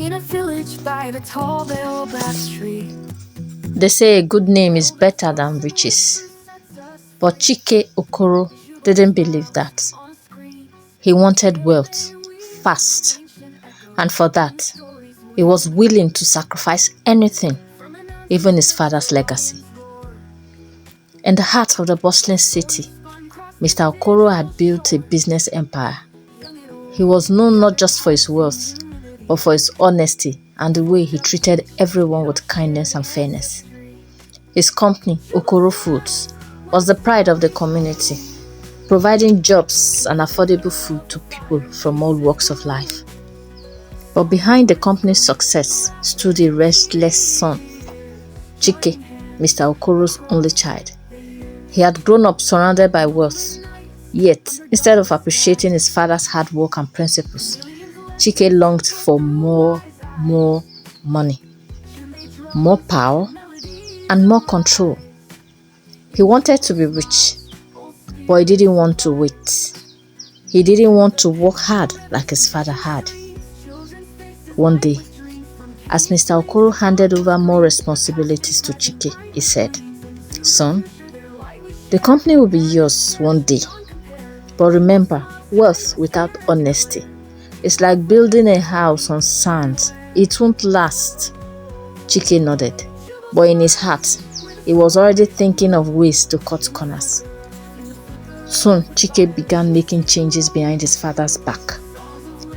in a village by the tall baobab tree. They say a good name is better than riches. But Chike Okoro didn't believe that. He wanted wealth, fast. And for that, he was willing to sacrifice anything, even his father's legacy. In the heart of the bustling city, Mr. Okoro had built a business empire. He was known not just for his wealth, but for his honesty and the way he treated everyone with kindness and fairness. His company, Okoro Foods, was the pride of the community, providing jobs and affordable food to people from all walks of life. But behind the company's success stood a restless son, Chike, Mr. Okoro's only child. He had grown up surrounded by wealth, yet instead of appreciating his father's hard work and principles, Chike longed for more money, more power, and more control. He wanted to be rich, but he didn't want to wait. He didn't want to work hard like his father had. One day, as Mr. Okoro handed over more responsibilities to Chike, he said, "Son, the company will be yours one day. But remember, wealth without honesty is like building a house on sand. It won't last." Chike nodded, but in his heart, he was already thinking of ways to cut corners. Soon, Chike began making changes behind his father's back.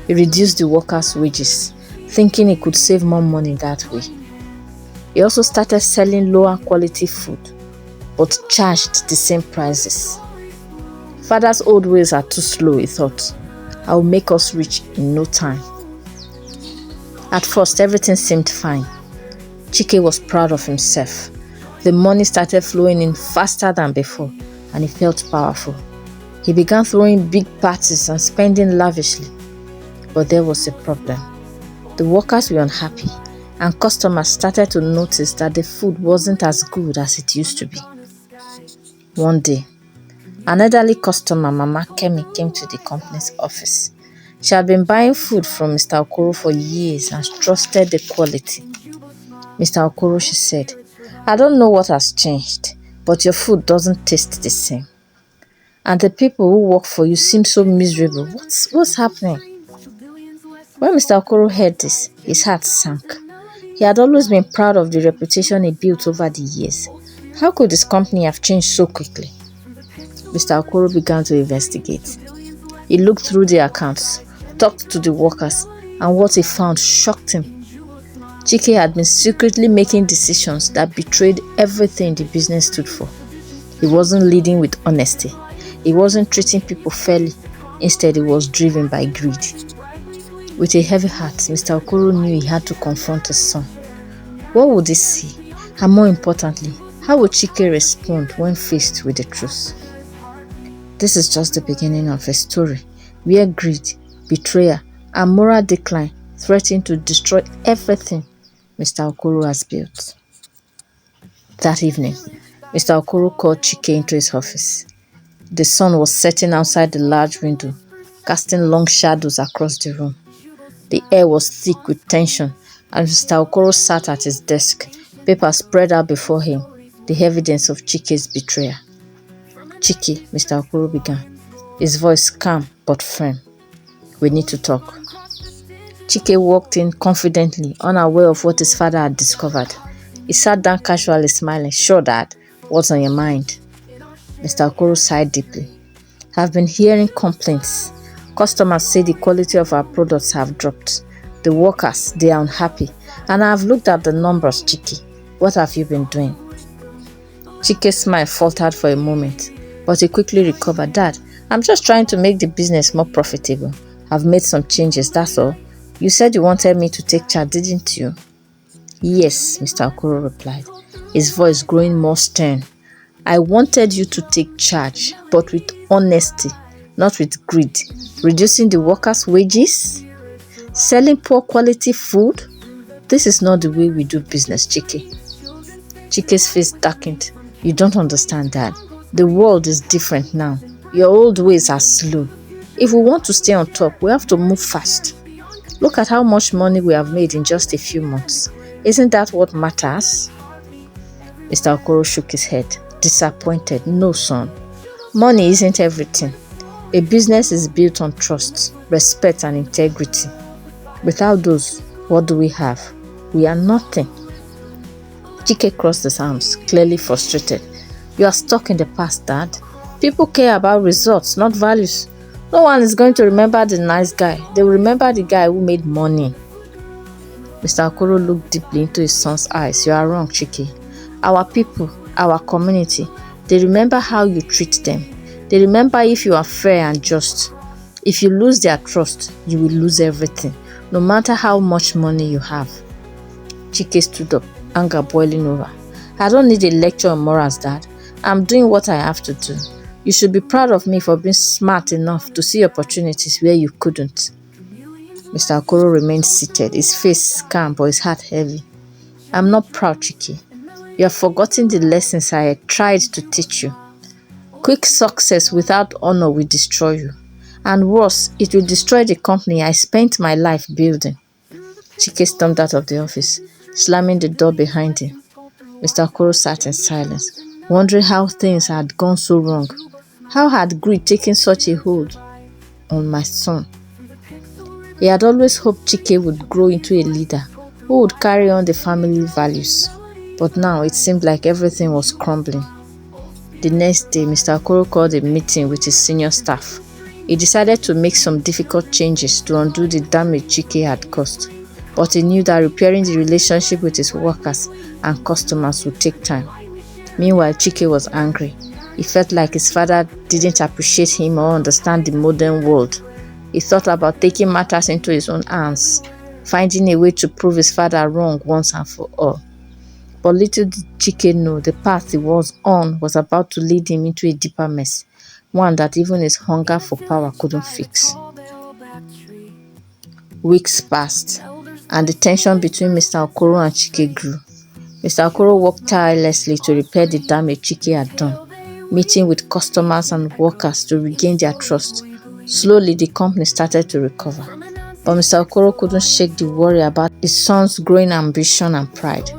He reduced the workers' wages, thinking he could save more money that way. He also started selling lower quality food, but charged the same prices. Father's old ways are too slow, he thought. I will make us rich in no time. At first, everything seemed fine. Chike was proud of himself. The money started flowing in faster than before, and he felt powerful. He began throwing big parties and spending lavishly. But there was a problem. The workers were unhappy, and customers started to notice that the food wasn't as good as it used to be. One day, an elderly customer, Mama Kemi, came to the company's office. She had been buying food from Mr. Okoro for years and trusted the quality. "Mr. Okoro," she said, "I don't know what has changed, but your food doesn't taste the same. And the people who work for you seem so miserable. What's happening?" When Mr. Okoro heard this, his heart sank. He had always been proud of the reputation he built over the years. How could his company have changed so quickly? Mr. Okoro began to investigate. He looked through the accounts, talked to the workers, and what he found shocked him. Chike had been secretly making decisions that betrayed everything the business stood for. He wasn't leading with honesty. He wasn't treating people fairly. Instead, he was driven by greed. With a heavy heart, Mr. Okoro knew he had to confront his son. What would he see? And more importantly, how would Chike respond when faced with the truth? This is just the beginning of a story where greed, betrayal, and moral decline threaten to destroy everything Mr. Okoro has built. That evening, Mr. Okoro called Chike into his office. The sun was setting outside the large window, casting long shadows across the room. The air was thick with tension, and Mr. Okoro sat at his desk, paper spread out before him, the evidence of Chike's betrayal. "Chike," Mr. Okoro began, his voice calm but firm. "We need to talk." Chike walked in confidently, unaware of what his father had discovered. He sat down casually, smiling. "Sure, Dad, what's on your mind?" Mr. Okoro sighed deeply. "I've been hearing complaints. Customers say the quality of our products have dropped. The workers, they are unhappy. And I've looked at the numbers, Chike. What have you been doing?" Chike's smile faltered for a moment, but he quickly recovered. "Dad, I'm just trying to make the business more profitable. I've made some changes, that's all. You said you wanted me to take charge, didn't you?" "Yes," Mr. Okoro replied, his voice growing more stern. "I wanted you to take charge, but with honesty, not with greed. Reducing the workers' wages? Selling poor quality food? This is not the way we do business, Chike." Chike's face darkened. "You don't understand, Dad. The world is different now. Your old ways are slow. If we want to stay on top, we have to move fast." Look at how much money we have made in just a few months. Isn't that what matters? Mr. Okoro shook his head, disappointed. No, son. Money isn't everything. A business is built on trust, respect, and integrity. Without those, what do we have? We are nothing. Chike crossed his arms, clearly frustrated. You are stuck in the past, Dad. People care about results, not values. No one is going to remember the nice guy. They will remember the guy who made money. Mr. Okoro looked deeply into his son's eyes. You are wrong, Chike. Our people, our community, they remember how you treat them. They remember if you are fair and just. If you lose their trust, you will lose everything, no matter how much money you have. Chike stood up, anger boiling over. I don't need a lecture on morals, Dad. I'm doing what I have to do. You should be proud of me for being smart enough to see opportunities where you couldn't. Mr. Okoro remained seated, his face calm but his heart heavy. I'm not proud, Chike. You have forgotten the lessons I had tried to teach you. Quick success without honor will destroy you. And worse, it will destroy the company I spent my life building. Chike stormed out of the office, slamming the door behind him. Mr. Okoro sat in silence, wondering how things had gone so wrong. How had greed taken such a hold on my son? He had always hoped Chike would grow into a leader who would carry on the family values. But now it seemed like everything was crumbling. The next day, Mr. Okoro called a meeting with his senior staff. He decided to make some difficult changes to undo the damage Chike had caused. But he knew that repairing the relationship with his workers and customers would take time. Meanwhile, Chike was angry. He felt like his father didn't appreciate him or understand the modern world. He thought about taking matters into his own hands, finding a way to prove his father wrong once and for all. But little did Chike know the path he was on was about to lead him into a deeper mess, one that even his hunger for power couldn't fix. Weeks passed, and the tension between Mr. Okoro and Chike grew. Mr. Okoro worked tirelessly to repair the damage Chike had done, meeting with customers and workers to regain their trust. Slowly, the company started to recover. But Mr. Okoro couldn't shake the worry about his son's growing ambition and pride.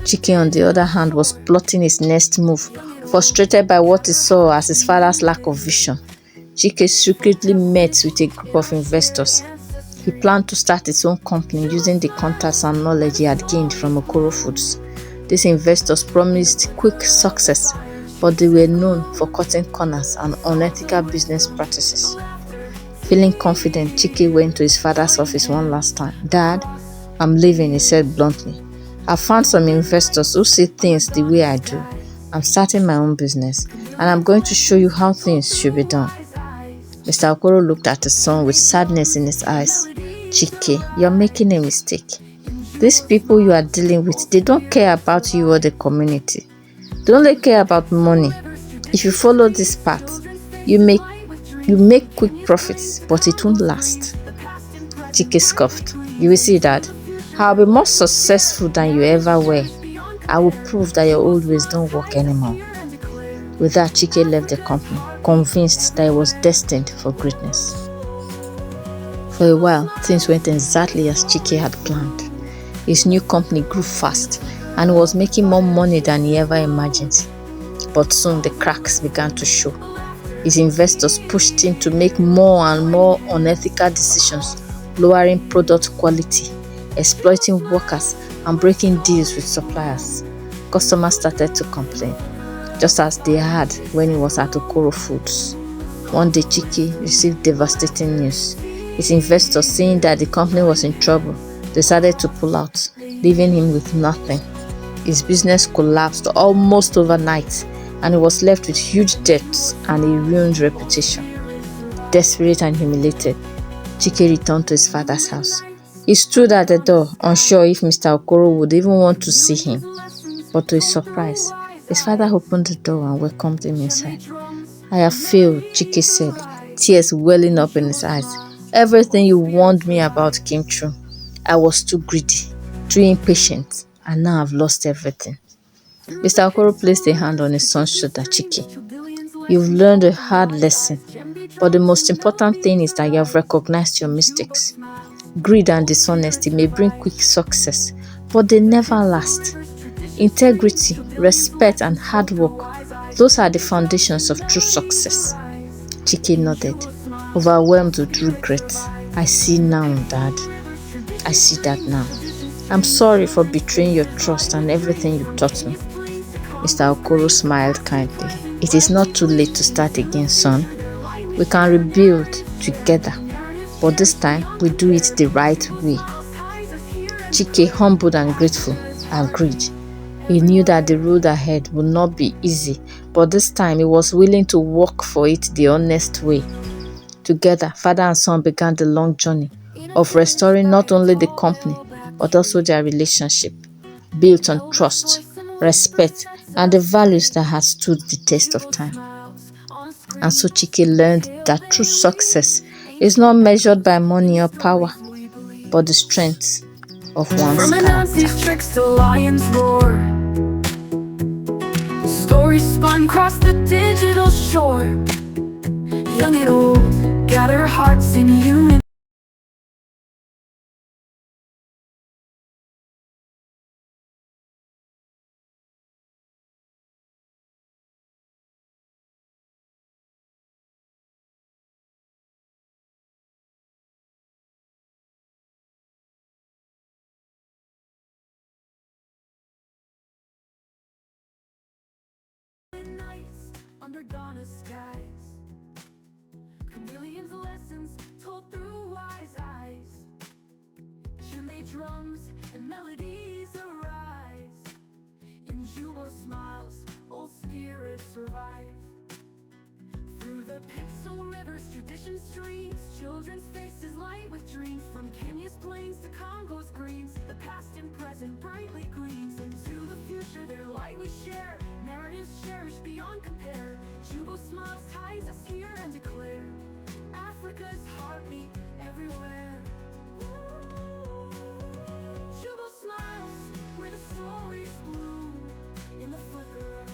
Chike, on the other hand, was plotting his next move, frustrated by what he saw as his father's lack of vision. Chike secretly met with a group of investors. He planned to start his own company using the contacts and knowledge he had gained from Okoro Foods. These investors promised quick success, but they were known for cutting corners and unethical business practices. Feeling confident, Chike went to his father's office one last time. Dad, I'm leaving, he said bluntly. I found some investors who see things the way I do. I'm starting my own business, and I'm going to show you how things should be done. Mr. Okoro looked at his son with sadness in his eyes. Chike, you're making a mistake. These people you are dealing with, they don't care about you or the community. They only care about money. If you follow this path, you make quick profits, but it won't last. Chike scoffed. You will see, Dad. I'll be more successful than you ever were. I will prove that your old ways don't work anymore. With that, Chike left the company, convinced that he was destined for greatness. For a while, things went exactly as Chike had planned. His new company grew fast, and he was making more money than he ever imagined. But soon the cracks began to show. His investors pushed him to make more and more unethical decisions, lowering product quality, exploiting workers, and breaking deals with suppliers. Customers started to complain, just as they had when he was at Okoro Foods. One day, Chike received devastating news. His investors, seeing that the company was in trouble, decided to pull out, leaving him with nothing. His business collapsed almost overnight, and he was left with huge debts and a ruined reputation. Desperate and humiliated, Chike returned to his father's house. He stood at the door, unsure if Mr. Okoro would even want to see him. But to his surprise, his father opened the door and welcomed him inside. I have failed, Chike said, tears welling up in his eyes. Everything you warned me about came true. I was too greedy, too impatient, and now I've lost everything. Mr. Okoro placed a hand on his son's shoulder. Chike, you've learned a hard lesson, but the most important thing is that you have recognized your mistakes. Greed and dishonesty may bring quick success, but they never last. Integrity, respect, and hard work, those are the foundations of true success. Chike nodded, overwhelmed with regret. I see now, Dad. I see that now. I'm sorry for betraying your trust and everything you taught me. Mr. Okoro smiled kindly. It is not too late to start again, son. We can rebuild together, but this time we do it the right way. Chike, humbled and grateful, agreed. He knew that the road ahead would not be easy, but this time he was willing to work for it the honest way. Together, father and son began the long journey of restoring not only the company, but also their relationship, built on trust, respect, and the values that had stood the test of time. And so Chike learned that true success is not measured by money or power, but the strength of one's From Anansi's character. tricks to lion's roar, stories spun across the digital shore. Young and old, gather hearts in unity. Nights under Ghana skies, chameleons' lessons told through wise eyes. Chimney drums and melodies arise. In jewel smiles, old spirits survive. Through the pixel rivers, tradition streams, children's faces light with dreams. From Kenya's plains to Congo's greens, the past and present brightly gleams. Into the future, their light we share, narratives cherished beyond compare. Jubo smiles ties us here and declare Africa's heartbeat everywhere. Jubo smiles where the stories bloom. In the flicker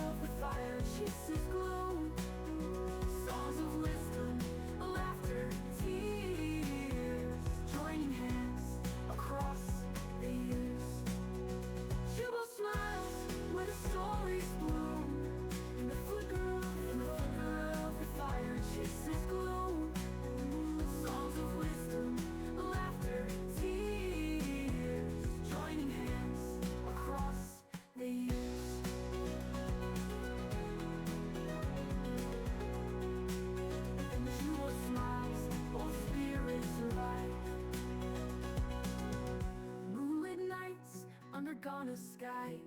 of the fire, chases gloom. Songs of wisdom, laughter, tears, joining hands across the years. Jubo smiles where the stories bloom. In the flicker of the fire, chases gloom. Songs of wisdom, laughter, tears, joining hands across the years. And jewel smiles, old spirits survive. Moonlit nights under Ghana skies,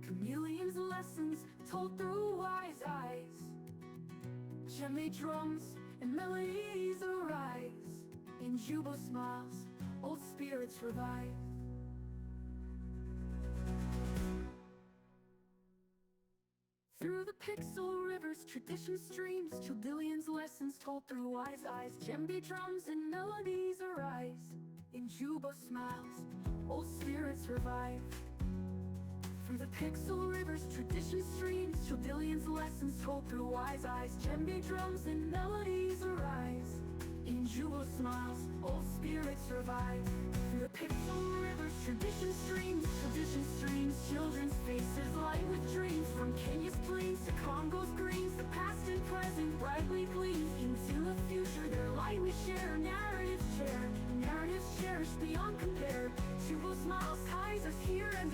chameleons' lessons told through wise eyes. Chimney drums and melodies arise. In Juba smiles, old spirits revive. Through the pixel rivers, tradition streams, Childilians' lessons told through wise eyes. Djembe drums and melodies arise. In Juba smiles, old spirits revive. Through the pixel rivers, tradition streams, Childilians' lessons told through wise eyes. Djembe drums and melodies arise. In Juba smiles, old spirits revive. Through the pixel rivers, tradition streams, children's faces light with dreams. From Kenya's plains to Congo's greens, the past and present brightly gleams. Into the future, their light we share, narratives cherished beyond compare. Juba smiles ties us here and